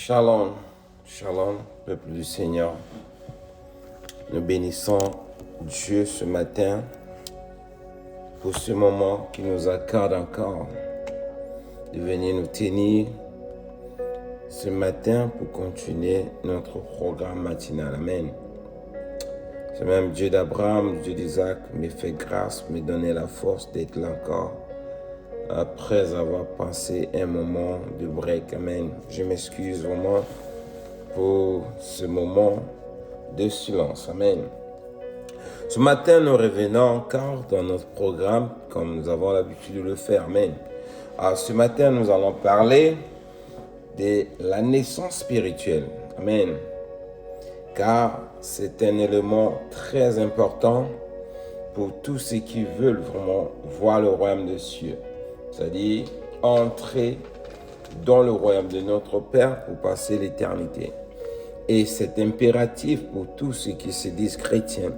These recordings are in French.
Shalom, shalom, peuple du Seigneur. Nous bénissons Dieu ce matin pour ce moment qui nous accorde encore de venir nous tenir ce matin pour continuer notre programme matinal. Amen. Ce même Dieu d'Abraham, Dieu d'Isaac, me fait grâce, me donne la force d'être là encore après avoir passé un moment de break. Amen. Je m'excuse vraiment pour ce moment de silence. Amen. Ce matin, nous revenons encore dans notre programme comme nous avons l'habitude de le faire. Amen. Alors, ce matin, nous allons parler de la naissance spirituelle. Amen. Car c'est un élément très important pour tous ceux qui veulent vraiment voir le royaume des cieux. C'est-à-dire entrer dans le royaume de notre Père pour passer l'éternité. Et c'est impératif pour tous ceux qui se disent chrétiens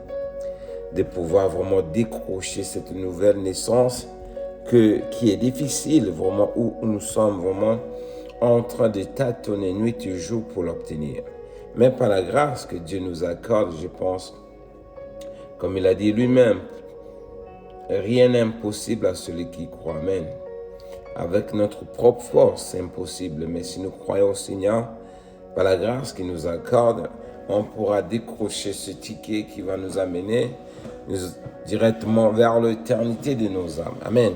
de pouvoir vraiment décrocher cette nouvelle naissance qui est difficile vraiment, où nous sommes vraiment en train de tâtonner nuit et jour pour l'obtenir. Mais par la grâce que Dieu nous accorde, je pense, comme il a dit lui-même, rien n'est impossible à celui qui croit. Amen. Avec notre propre force, c'est impossible. Mais si nous croyons au Seigneur, par la grâce qu'il nous accorde, on pourra décrocher ce ticket qui va nous amener directement vers l'éternité de nos âmes. Amen.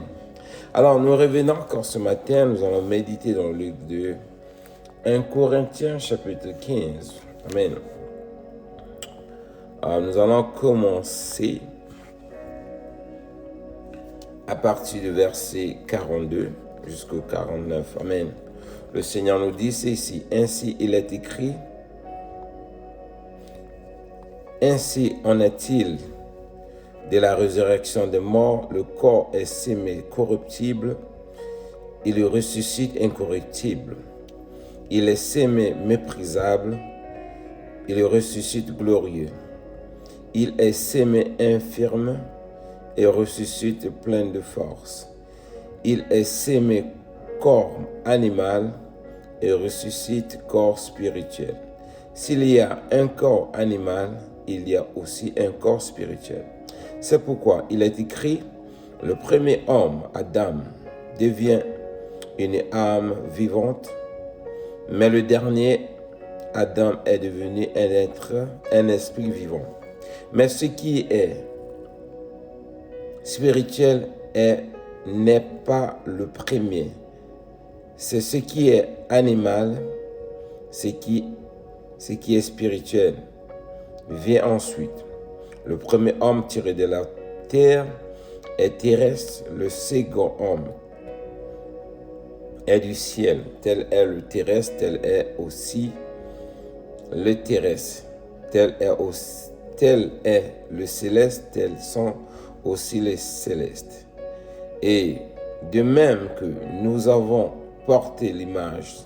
Alors, nous revenons encore ce matin. Nous allons méditer dans le livre de 1 Corinthiens, chapitre 15. Amen. Alors, nous allons commencer à partir du verset 42 jusqu'au 49. Amen. Le Seigneur nous dit ceci. Ainsi il est écrit. Ainsi en est-il de la résurrection des morts. Le corps est sémé corruptible. Il ressuscite incorruptible. Il est sémé méprisable. Il ressuscite glorieux. Il est sémé infirme et ressuscite plein de force. Il est sémé corps animal et ressuscite corps spirituel. S'il y a un corps animal, il y a aussi un corps spirituel. C'est pourquoi il est écrit, le premier homme, Adam, devient une âme vivante, mais le dernier, Adam, est devenu un esprit vivant. Mais ce qui est spirituel n'est pas le premier. C'est ce qui est animal, ce qui est spirituel vient ensuite. Le premier homme tiré de la terre est terrestre, le second homme est du ciel. Tel est le terrestre, tel est aussi le terrestre. Tel est le céleste, tels sont aussi les célestes. Et de même que nous avons porté l'image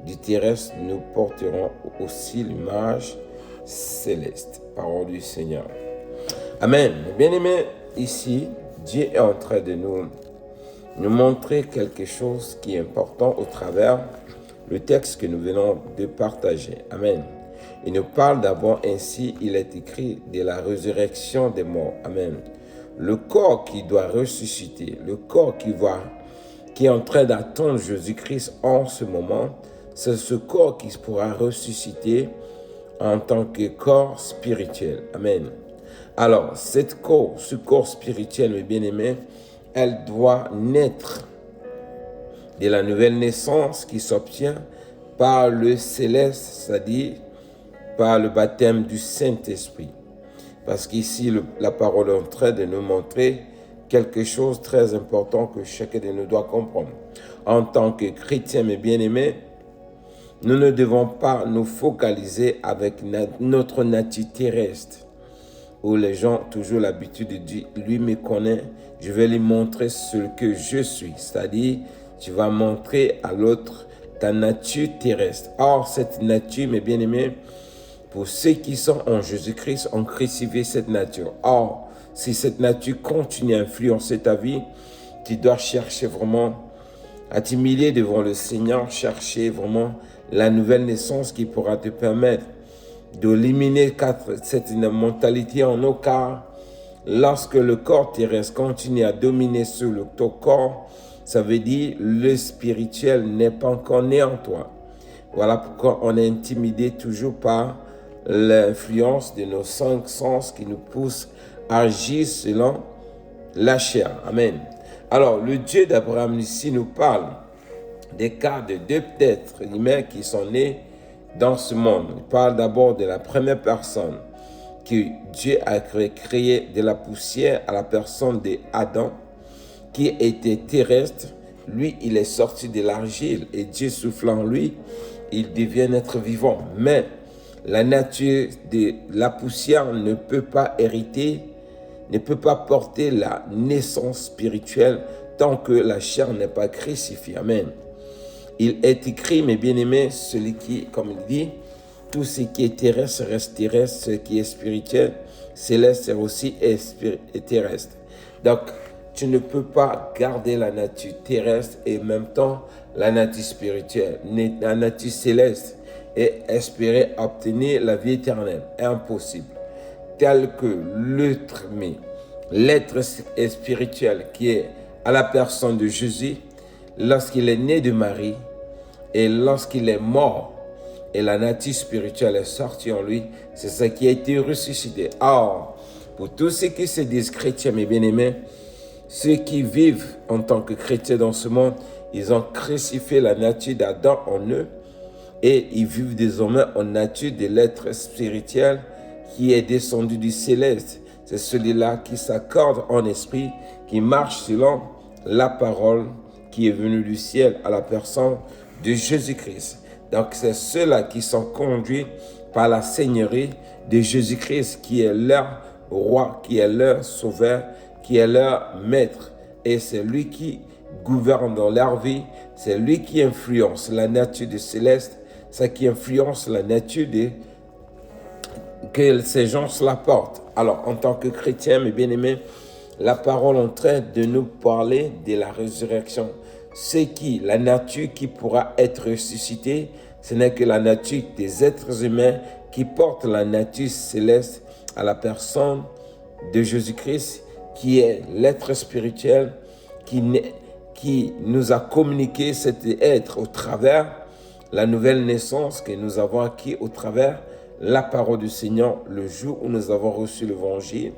du terrestre, nous porterons aussi l'image céleste. Parole du Seigneur. Amen. Bien-aimés, ici, Dieu est en train de nous montrer quelque chose qui est important au travers le texte que nous venons de partager. Amen. Il nous parle d'abord ainsi, il est écrit de la résurrection des morts. Amen. Le corps qui doit ressusciter, le corps qui est en train d'attendre Jésus-Christ en ce moment, c'est ce corps qui pourra ressusciter en tant que corps spirituel. Amen. Alors, ce corps spirituel, mes bien-aimés, elle doit naître de la nouvelle naissance qui s'obtient par le céleste, c'est-à-dire par le baptême du Saint-Esprit. Parce qu'ici, la parole est en train de nous montrer quelque chose de très important que chacun de nous doit comprendre. En tant que chrétiens, mes bien-aimés, nous ne devons pas nous focaliser avec notre nature terrestre, où les gens ont toujours l'habitude de dire, lui me connaît, je vais lui montrer ce que je suis. C'est-à-dire, tu vas montrer à l'autre ta nature terrestre. Or, cette nature, mes bien-aimés, pour ceux qui sont en Jésus-Christ, ont crucifié cette nature. Or, si cette nature continue à influencer ta vie, tu dois chercher vraiment à t'humilier devant le Seigneur, chercher vraiment la nouvelle naissance qui pourra te permettre d'éliminer cette mentalité en nos cas. Lorsque le corps terrestre continue à dominer sur ton corps, ça veut dire le spirituel n'est pas encore né en toi. Voilà pourquoi on est intimidé toujours par l'influence de nos 5 sens qui nous poussent à agir selon la chair. Amen. Alors, le Dieu d'Abraham ici nous parle des cas de 2 êtres humains qui sont nés dans ce monde. Il parle d'abord de la première personne que Dieu a créé de la poussière à la personne d'Adam, qui était terrestre. Lui, il est sorti de l'argile et Dieu souffle en lui, il devient un être vivant. Mais la nature de la poussière ne peut pas hériter, ne peut pas porter la naissance spirituelle tant que la chair n'est pas crucifiée. Amen. Il est écrit, mes bien-aimés, celui qui, comme il dit, tout ce qui est terrestre reste terrestre, ce qui est spirituel, céleste aussi est terrestre. Donc, tu ne peux pas garder la nature terrestre et en même temps la nature spirituelle, la nature céleste et espérer obtenir la vie éternelle. Impossible. Tel que l'être spirituel qui est à la personne de Jésus, lorsqu'il est né de Marie et lorsqu'il est mort, et la nature spirituelle est sortie en lui, c'est ça qui a été ressuscité. Or, pour tous ceux qui se disent chrétiens, mes bien-aimés, ceux qui vivent en tant que chrétiens dans ce monde, ils ont crucifié la nature d'Adam en eux et ils vivent désormais en nature de l'être spirituel qui est descendu du céleste. C'est celui-là qui s'accorde en esprit, qui marche selon la parole qui est venue du ciel à la personne de Jésus-Christ. Donc, c'est ceux-là qui sont conduits par la seigneurie de Jésus-Christ, qui est leur roi, qui est leur sauveur, qui est leur maître. Et c'est lui qui gouverne dans leur vie, c'est lui qui influence la nature du céleste, c'est qui influence la nature que ces gens se la portent. Alors, en tant que chrétien, mes bien-aimés, la parole est en train de nous parler de la résurrection. C'est qui, la nature qui pourra être ressuscitée, ce n'est que la nature des êtres humains qui portent la nature céleste à la personne de Jésus-Christ, qui est l'être spirituel, qui nous a communiqué cet être au travers la nouvelle naissance que nous avons acquis au travers la parole du Seigneur le jour où nous avons reçu l'évangile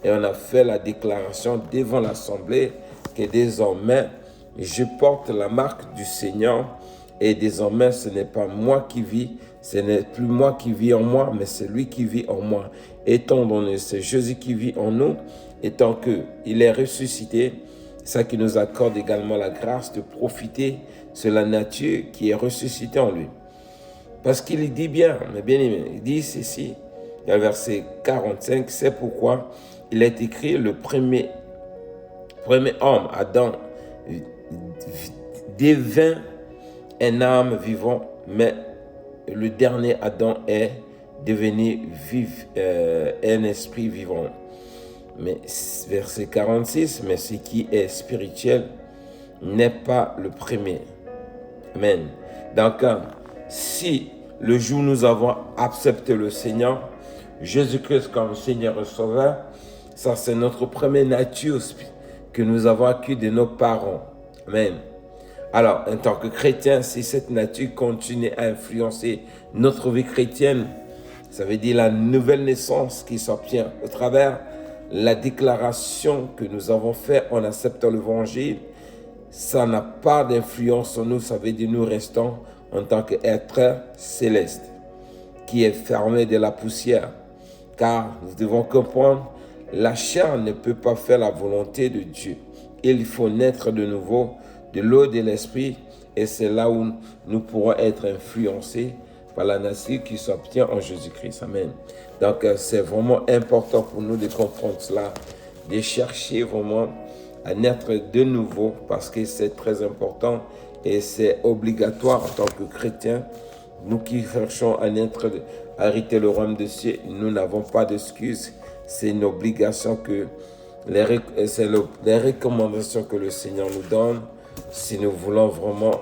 et on a fait la déclaration devant l'assemblée que désormais je porte la marque du Seigneur et désormais ce n'est pas moi qui vis, ce n'est plus moi qui vis en moi, mais c'est lui qui vit en moi. Étant donné c'est Jésus qui vit en nous, étant qu'il est ressuscité, ça qui nous accorde également la grâce de profiter de la nature qui est ressuscitée en lui. Parce qu'il dit bien, mais bien aimé, il dit ceci, dans le verset 45, c'est pourquoi il est écrit le premier homme, Adam, devint un âme vivant, mais le dernier Adam est devenu un esprit vivant. Mais verset 46, mais ce qui est spirituel n'est pas le premier. Amen. Donc, si le jour où nous avons accepté le Seigneur, Jésus-Christ comme Seigneur et Sauveur, ça c'est notre première nature que nous avons acquis de nos parents. Amen. Alors, en tant que chrétien, si cette nature continue à influencer notre vie chrétienne, ça veut dire la nouvelle naissance qui s'obtient au travers la déclaration que nous avons faite en acceptant l'évangile, ça n'a pas d'influence sur nous, ça veut dire nous restons en tant qu'être céleste qui est fermé de la poussière. Car nous devons comprendre, la chair ne peut pas faire la volonté de Dieu. Il faut naître de nouveau de l'eau et de l'esprit et c'est là où nous pourrons être influencés par la nature qui s'obtient en Jésus-Christ. Amen. Donc, c'est vraiment important pour nous de comprendre cela, de chercher vraiment à naître de nouveau parce que c'est très important et c'est obligatoire en tant que chrétiens. Nous qui cherchons à naître, à hériter le royaume des cieux, nous n'avons pas d'excuses. C'est une obligation c'est les recommandations que le Seigneur nous donne si nous voulons vraiment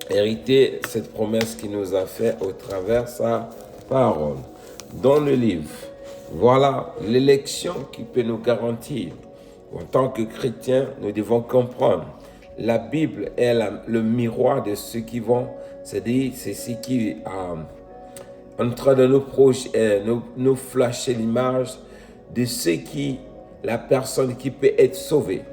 hériter cette promesse qu'il nous a faite au travers de sa parole. Dans le livre, voilà l'élection qui peut nous garantir. En tant que chrétiens, nous devons comprendre. La Bible est le miroir de ceux qui vont, c'est-à-dire c'est ce qui en train de nous flasher l'image de ce qui, la personne qui peut être sauvée.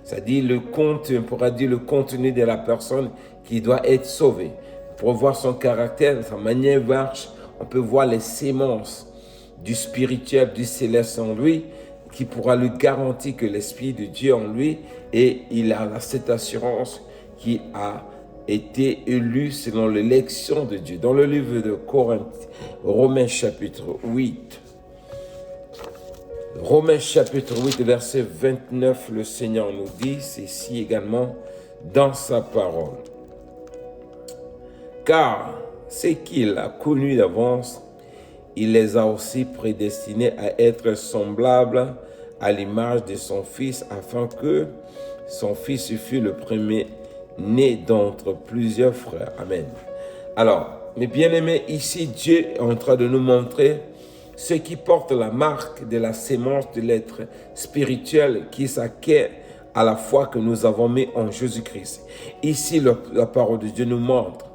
C'est-à-dire on pourra dire le contenu de la personne qui doit être sauvée. Pour voir son caractère, sa manière de marche, on peut voir les sémences du spirituel, du céleste en lui, qui pourra lui garantir que l'Esprit de Dieu en lui, et il a cette assurance qui a été élu selon l'élection de Dieu. Dans le livre de Romains chapitre 8, Romains chapitre 8, verset 29, le Seigneur nous dit ceci également dans sa parole. Car ce qu'il a connu d'avance, il les a aussi prédestinés à être semblables à l'image de son Fils, afin que son Fils fût le premier-né d'entre plusieurs frères. Amen. Alors, mes bien-aimés, ici, Dieu est en train de nous montrer ce qui porte la marque de la sémence de l'être spirituel qui s'acquiert à la foi que nous avons mis en Jésus-Christ. Ici, la parole de Dieu nous montre.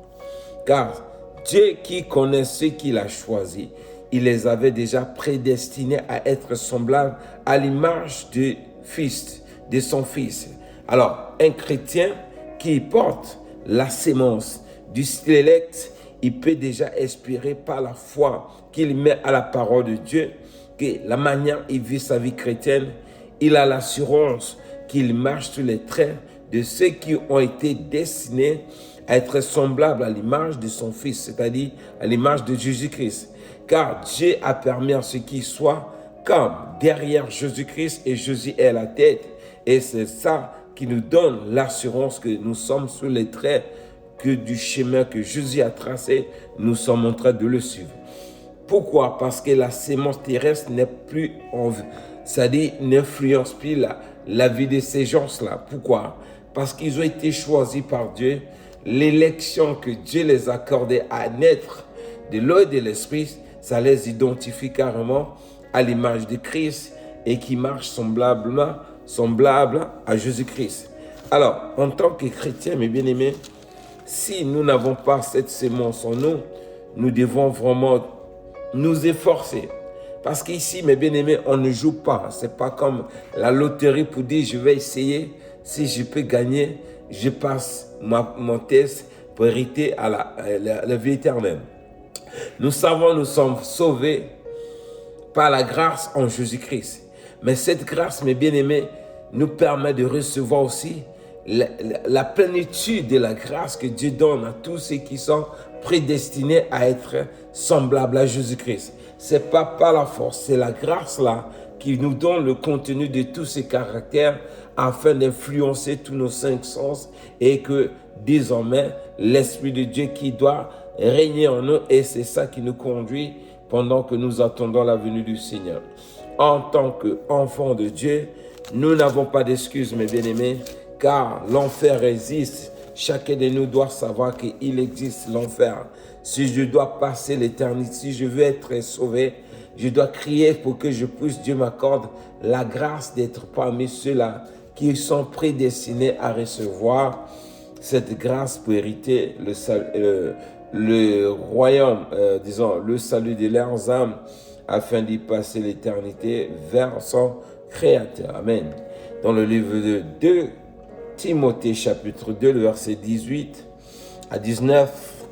Car Dieu qui connaît ceux qu'il a choisis, il les avait déjà prédestinés à être semblables à l'image du Fils, de son Fils. Alors, un chrétien qui porte la sémence du élect, il peut déjà espérer par la foi qu'il met à la parole de Dieu que la manière dont il vit sa vie chrétienne, il a l'assurance qu'il marche sur les traits de ceux qui ont été destinés à être semblables à l'image de son Fils, c'est-à-dire à l'image de Jésus-Christ. Car Dieu a permis à ce qu'il soit comme derrière Jésus-Christ et Jésus est la tête. Et c'est ça qui nous donne l'assurance que nous sommes sur les traits que du chemin que Jésus a tracé, nous sommes en train de le suivre. Pourquoi? Parce que la sémence terrestre n'est plus en vue, c'est-à-dire n'influence plus la vie de ces gens-là. Pourquoi? Parce qu'ils ont été choisis par Dieu. L'élection que Dieu les a accordée à naître de l'eau et de l'esprit, ça les identifie carrément à l'image de Christ et qui marche semblable à Jésus-Christ. Alors, en tant que chrétiens, mes bien-aimés, si nous n'avons pas cette sémence en nous, nous devons vraiment nous efforcer. Parce qu'ici, mes bien-aimés, on ne joue pas. Ce n'est pas comme la loterie pour dire je vais essayer. Si je peux gagner, je passe mon test pour hériter à la vie éternelle. Nous savons, nous sommes sauvés par la grâce en Jésus-Christ. Mais cette grâce, mes bien-aimés, nous permet de recevoir aussi la plénitude de la grâce que Dieu donne à tous ceux qui sont prédestinés à être semblables à Jésus-Christ. Ce n'est pas par la force, c'est la grâce là qui nous donne le contenu de tous ces caractères afin d'influencer tous nos cinq sens et que désormais l'Esprit de Dieu qui doit régner en nous et c'est ça qui nous conduit pendant que nous attendons la venue du Seigneur. En tant qu'enfants de Dieu, nous n'avons pas d'excuses, mes bien-aimés, car l'enfer existe. Chacun de nous doit savoir qu'il existe l'enfer. Si je dois passer l'éternité, si je veux être sauvé, je dois crier pour que je puisse, Dieu m'accorde la grâce d'être parmi ceux-là qui sont prédestinés à recevoir cette grâce pour hériter le royaume, le salut de leurs âmes, afin d'y passer l'éternité vers son Créateur. Amen. Dans le livre de 2 Timothée, chapitre 2, le verset 18 à 19,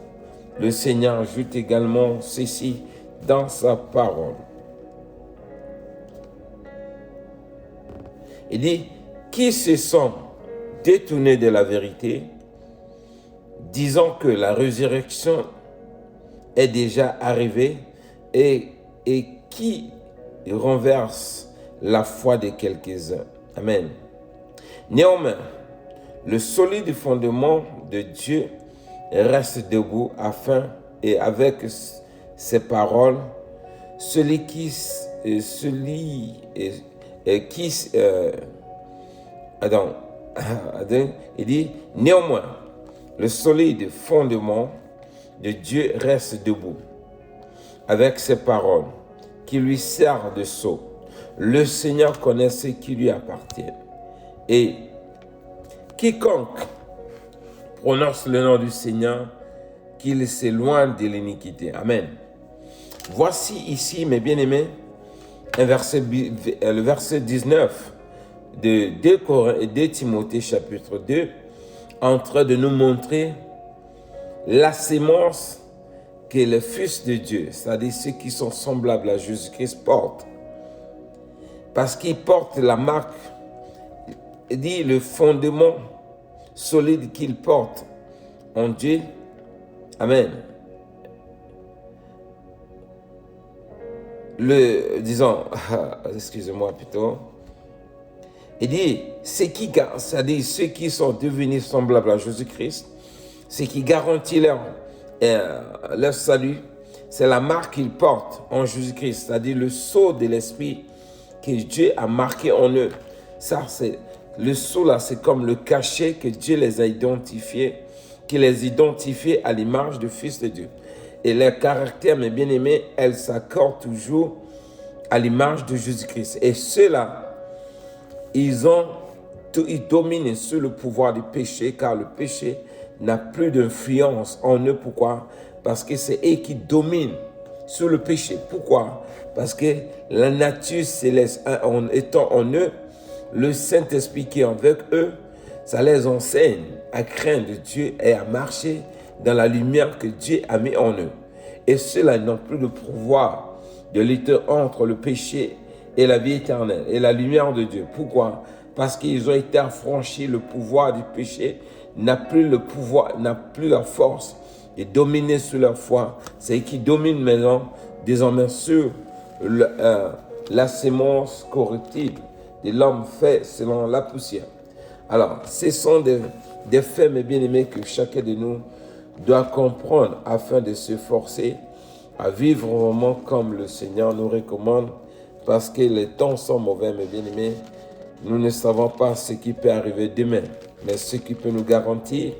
le Seigneur ajoute également ceci dans sa parole. Il dit, qui se sont détournés de la vérité, disant que la résurrection est déjà arrivée et qui renverse la foi de quelques-uns. Amen. Néanmoins, le solide fondement de Dieu reste debout et avec ses paroles, celui qui il dit, néanmoins, le solide fondement de Dieu reste debout avec ses paroles qui lui servent de sceau. Le Seigneur connaît ce qui lui appartient. Et quiconque prononce le nom du Seigneur, qu'il s'éloigne de l'iniquité. Amen. Voici ici, mes bien-aimés, le verset 19 de 2 Timothée chapitre 2, en train de nous montrer la sémence que le Fils de Dieu, c'est-à-dire ceux qui sont semblables à Jésus-Christ, portent. Parce qu'ils portent la marque, il dit le fondement solide qu'ils portent en Dieu. Amen. Excusez-moi plutôt. Il dit, c'est-à-dire ceux qui sont devenus semblables à Jésus-Christ, ce qui garantit leur salut, c'est la marque qu'ils portent en Jésus-Christ, c'est-à-dire le sceau de l'Esprit que Dieu a marqué en eux. Ça, c'est le sceau là, c'est comme le cachet que Dieu les a identifiés, qui les identifie à l'image du Fils de Dieu. Et leur caractère, mes bien-aimés, elle s'accorde toujours à l'image de Jésus-Christ. Et ceux-là, ils dominent sur le pouvoir du péché, car le péché n'a plus d'influence en eux. Pourquoi? Parce que c'est eux qui dominent sur le péché. Pourquoi? Parce que la nature céleste en étant en eux, le Saint-Esprit qui est avec eux, ça les enseigne à craindre Dieu et à marcher dans la lumière que Dieu a mis en eux. Et ceux-là n'ont plus le pouvoir de lutter entre le péché et la vie éternelle et la lumière de Dieu. Pourquoi? Parce qu'ils ont été affranchis, le pouvoir du péché n'a plus le pouvoir, n'a plus la force de dominer sur leur foi. C'est eux qui dominent maintenant, désormais sur la sémence corruptible de l'homme fait selon la poussière. Alors, ce sont des faits, mes bien-aimés, que chacun de nous doit comprendre afin de se forcer à vivre vraiment comme le Seigneur nous recommande, parce que les temps sont mauvais, mes bien-aimés. Nous ne savons pas ce qui peut arriver demain, mais ce qui peut nous garantir,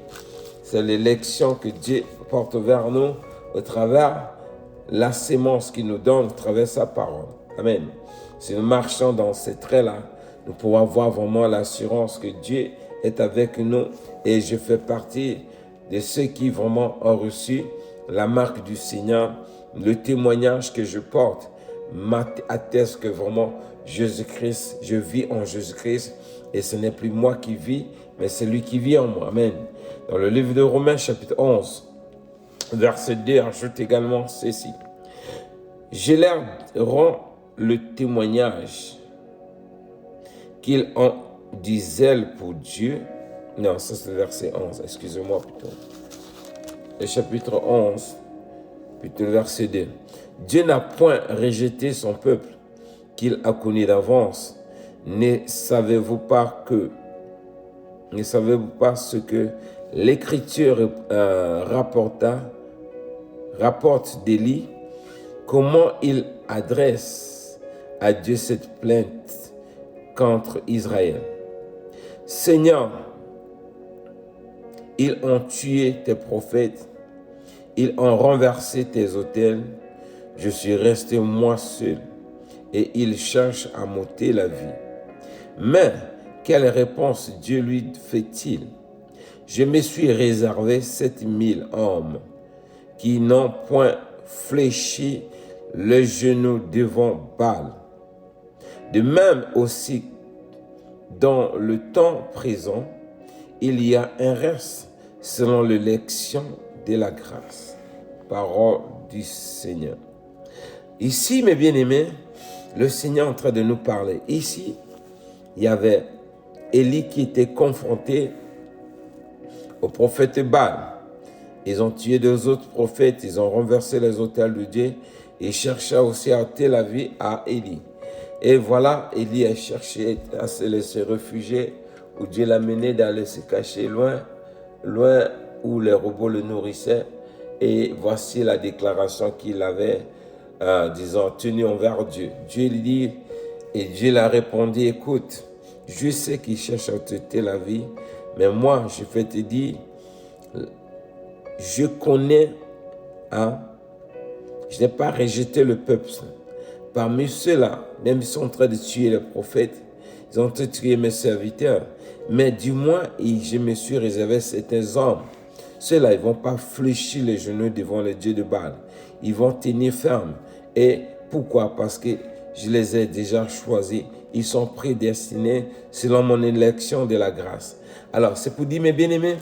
c'est l'élection que Dieu porte vers nous au travers la sémence qu'il nous donne, au travers sa parole. Amen. Si nous marchons dans ces traits-là, nous pouvons avoir vraiment l'assurance que Dieu est avec nous, et je fais partie de ceux qui vraiment ont reçu la marque du Seigneur. Le témoignage que je porte m'atteste que vraiment Jésus-Christ, je vis en Jésus-Christ, et ce n'est plus moi qui vis, mais c'est lui qui vit en moi. Amen. Dans le livre de Romains chapitre 11, verset 2, ajoute également ceci. Je leur rends le témoignage qu'ils ont du zèle pour Dieu. Non, ça c'est le verset 11, excusez-moi plutôt. Le chapitre 11, plutôt le verset 2. Dieu n'a point rejeté son peuple qu'il a connu d'avance. Ne savez-vous pas ce que l'Écriture rapporte d'Élie, comment il adresse à Dieu cette plainte contre Israël. Seigneur, ils ont tué tes prophètes, ils ont renversé tes autels, je suis resté moi seul, et ils cherchent à m'ôter la vie. Mais quelle réponse Dieu lui fait-il? Je me suis réservé 7000 hommes qui n'ont point fléchi le genou devant Baal. De même aussi, dans le temps présent, il y a un reste selon l'élection de la grâce. Parole du Seigneur. Ici, mes bien-aimés, le Seigneur est en train de nous parler. Ici, il y avait Élie qui était confronté au prophète Baal. Ils ont tué deux autres prophètes, ils ont renversé les autels de Dieu et cherchaient aussi à ôter la vie à Élie. Et voilà, Élie a cherché à se laisser réfugier, où Dieu l'a mené d'aller se cacher loin où les robots le nourrissaient. Et voici la déclaration qu'il avait, tenue envers Dieu. Dieu lui dit, et Dieu l'a répondu, écoute, Je sais qu'ils cherchent à t'ôter la vie, mais moi, je vais te dire, je connais, hein, je n'ai pas rejeté le peuple. Parmi ceux-là, même ils sont en train de tuer les prophètes, ils ont en train de tuer mes serviteurs, mais du moins, je me suis réservé certains hommes. Ceux-là, ils ne vont pas fléchir les genoux devant les dieux de Baal. Ils vont tenir ferme. Et pourquoi? Parce que je les ai déjà choisis. Ils sont prédestinés selon mon élection de la grâce. Alors, c'est pour dire, mes bien-aimés,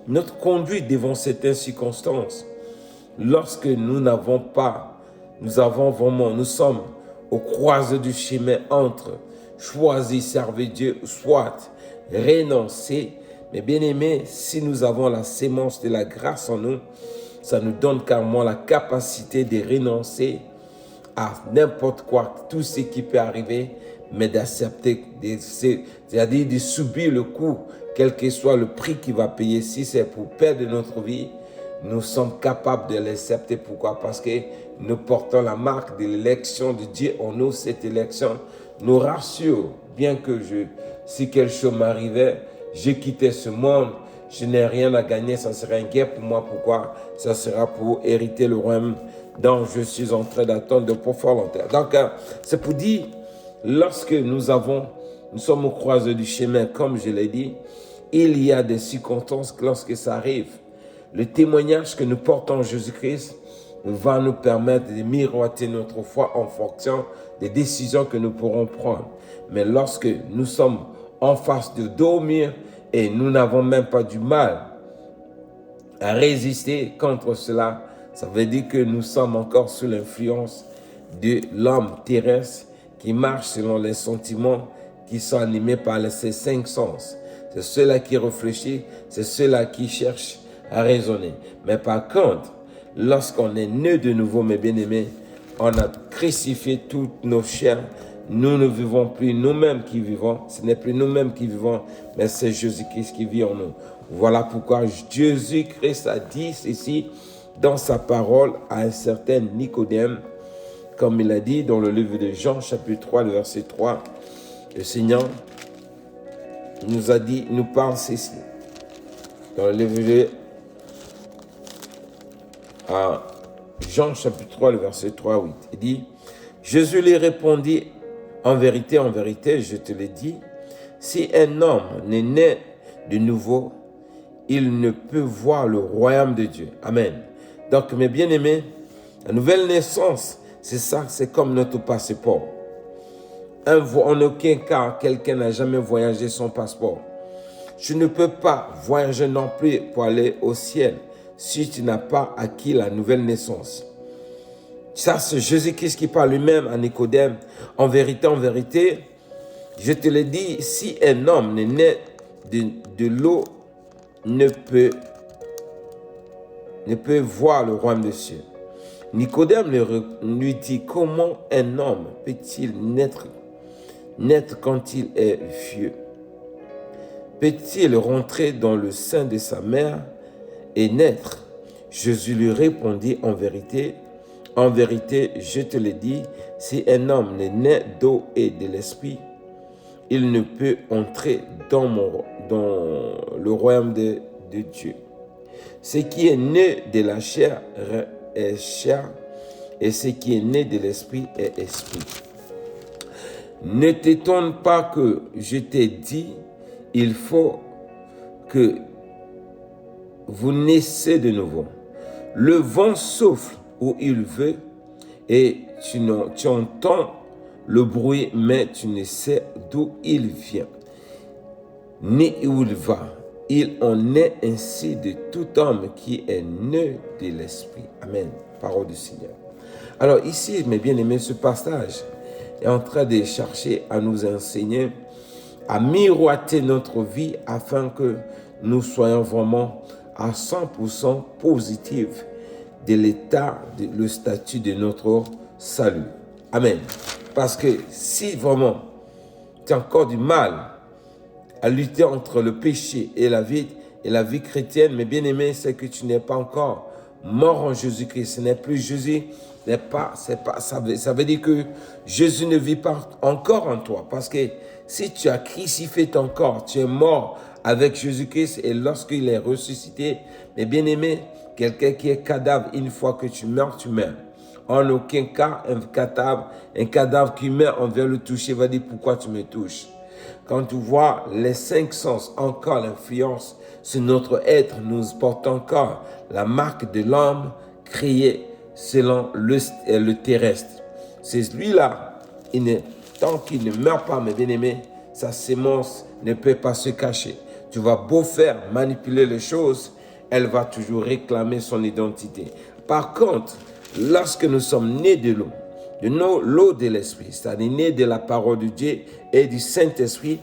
notre conduite devant certaines circonstances, lorsque nous sommes au croisement du chemin entre choisir, servir Dieu, soit renoncer. Mais bien aimés, si nous avons la sémence de la grâce en nous, ça nous donne carrément la capacité de renoncer à n'importe quoi, tout ce qui peut arriver, mais d'accepter, c'est-à-dire de subir le coup, quel que soit le prix qu'il va payer. Si c'est pour perdre notre vie, nous sommes capables de l'accepter. Pourquoi? Parce que nous portons la marque de l'élection de Dieu en nous. Cette élection nous rassure, bien que si quelque chose m'arrivait, je quittais ce monde, je n'ai rien à gagner, ça serait un guerre pour moi. Pourquoi? Ça sera pour hériter le royaume dont je suis en train d'attendre de profonde terre. Donc, c'est pour dire, lorsque nous sommes au croisement du chemin, comme je l'ai dit, il y a des circonstances lorsque ça arrive. Le témoignage que nous portons en Jésus-Christ va nous permettre de miroiter notre foi en fonction des décisions que nous pourrons prendre. Mais lorsque nous sommes en face de dormir et nous n'avons même pas du mal à résister contre cela, ça veut dire que nous sommes encore sous l'influence de l'homme terrestre qui marche selon les sentiments qui sont animés par ces 5 sens. C'est ceux-là qui réfléchissent, c'est ceux-là qui cherchent à raisonner. Mais par contre, lorsqu'on est né de nouveau, mes bien-aimés, on a crucifié toutes nos chairs. Nous ne vivons plus nous-mêmes qui vivons. Ce n'est plus nous-mêmes qui vivons, mais c'est Jésus-Christ qui vit en nous. Voilà pourquoi Jésus-Christ a dit ceci dans sa parole à un certain Nicodème, comme il a dit dans le livre de Jean, chapitre 3, le verset 3. Le Seigneur nous a dit, nous parle ceci. Dans le livre de Jean, chapitre 3, le verset 3, 8. Il dit, Jésus lui répondit, en vérité, je te le dis, si un homme n'est né de nouveau, il ne peut voir le royaume de Dieu. Amen. Donc, mes bien-aimés, la nouvelle naissance, c'est ça, c'est comme notre passeport. En aucun cas, quelqu'un n'a jamais voyagé sans passeport. Tu ne peux pas voyager non plus pour aller au ciel si tu n'as pas acquis la nouvelle naissance. Ça, c'est Jésus-Christ qui parle lui-même à Nicodème. En vérité, je te le dis, si un homme n'est né de l'eau, ne peut voir le royaume des cieux. Nicodème lui dit, comment un homme peut-il naître quand il est vieux? Peut-il rentrer dans le sein de sa mère et naître? Jésus lui répondit, en vérité, je te le dis, si un homme n'est né d'eau et de l'esprit, il ne peut entrer dans le royaume de Dieu. Ce qui est né de la chair est chair, et ce qui est né de l'esprit est esprit. Ne t'étonne pas que je t'ai dit, il faut que vous naissiez de nouveau. Le vent souffle où il veut et tu entends le bruit, mais tu ne sais d'où il vient, ni où il va. Il en est ainsi de tout homme qui est né de l'esprit. Amen. Parole du Seigneur. Alors ici, mes bien-aimés, ce passage est en train de chercher à nous enseigner, à miroiter notre vie afin que nous soyons vraiment à 100% positifs de l'état, le statut de notre salut. Amen. Parce que si vraiment tu as encore du mal à lutter entre le péché et la vie chrétienne, mais bien aimé, c'est que tu n'es pas encore mort en Jésus-Christ. Ce n'est plus Jésus, ça veut dire que Jésus ne vit pas encore en toi. Parce que si tu as crucifié ton corps, tu es mort avec Jésus-Christ et lorsqu'il est ressuscité, mais bien aimé, quelqu'un qui est cadavre, une fois que tu meurs, tu meurs. En aucun cas, un cadavre qui meurt, on vient le toucher, va dire pourquoi tu me touches. Quand tu vois les 5 sens encore l'influence sur notre être, nous portons encore la marque de l'homme créé selon le terrestre. C'est lui-là, tant qu'il ne meurt pas, mes bien-aimés, sa sémence ne peut pas se cacher. Tu vas beau faire manipuler les choses, elle va toujours réclamer son identité. Par contre, lorsque nous sommes nés de l'eau, l'eau de l'esprit, c'est-à-dire nés de la parole de Dieu et du Saint-Esprit,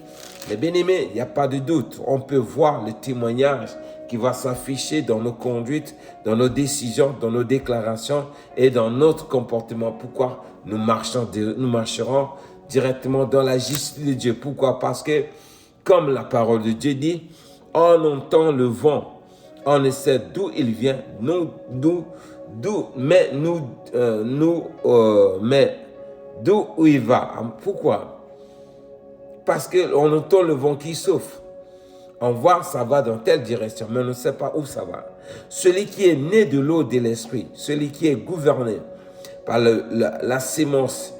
mais bien aimé, il n'y a pas de doute. On peut voir le témoignage qui va s'afficher dans nos conduites, dans nos décisions, dans nos déclarations et dans notre comportement. Pourquoi nous marcherons directement dans la justice de Dieu. Pourquoi? Parce que, comme la parole de Dieu dit, on entend le vent, on ne sait d'où il vient, mais d'où il va. Pourquoi? Parce qu'on entend le vent qui souffle. On voit ça va dans telle direction, mais on ne sait pas où ça va. Celui qui est né de l'eau de l'esprit, celui qui est gouverné par la sémence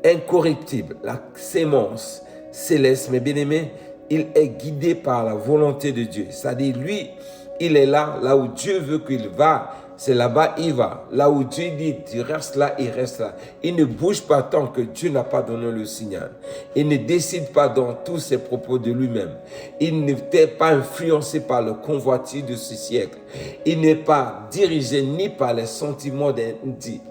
incorruptible, la sémence céleste, mais bien aimé, il est guidé par la volonté de Dieu. C'est-à-dire, lui, il est là où Dieu veut qu'il va, c'est là-bas il va. Là où Dieu dit, tu restes là, il reste là. Il ne bouge pas tant que Dieu n'a pas donné le signal. Il ne décide pas dans tous ses propos de lui-même. Il n'était pas influencé par le convoitise de ce siècle. Il n'est pas dirigé ni par les sentiments d'indie.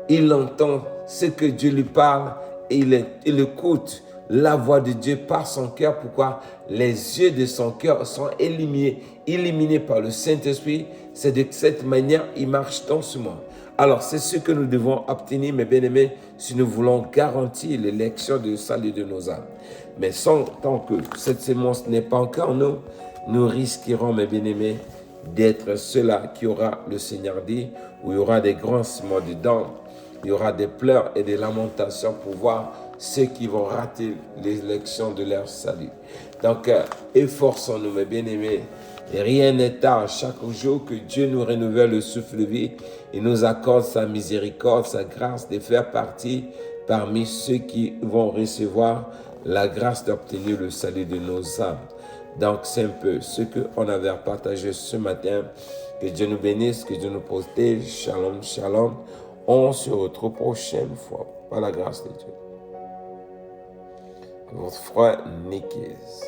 Il entend ce que Dieu lui parle et il écoute la voix de Dieu par son cœur. Pourquoi? Les yeux de son cœur sont éliminés par le Saint-Esprit. C'est de cette manière qu'il marche dans ce monde. Alors, c'est ce que nous devons obtenir, mes bien-aimés, si nous voulons garantir l'élection du salut de nos âmes. Mais tant que cette sémence n'est pas encore nous, nous risquerons, mes bien-aimés, d'être ceux-là qui aura, le Seigneur dit, où il y aura des grincements de dents, il y aura des pleurs et des lamentations pour voir ceux qui vont rater l'élection de leur salut. Donc, efforçons-nous, mes bien-aimés. Et rien n'est tard. Chaque jour que Dieu nous renouvelle le souffle de vie, il nous accorde sa miséricorde, sa grâce de faire partie parmi ceux qui vont recevoir la grâce d'obtenir le salut de nos âmes. Donc, c'est un peu ce qu'on avait à partager ce matin. Que Dieu nous bénisse, que Dieu nous protège. Shalom, shalom. On se retrouve prochaine fois par la grâce de Dieu. Votre frère Nikiz.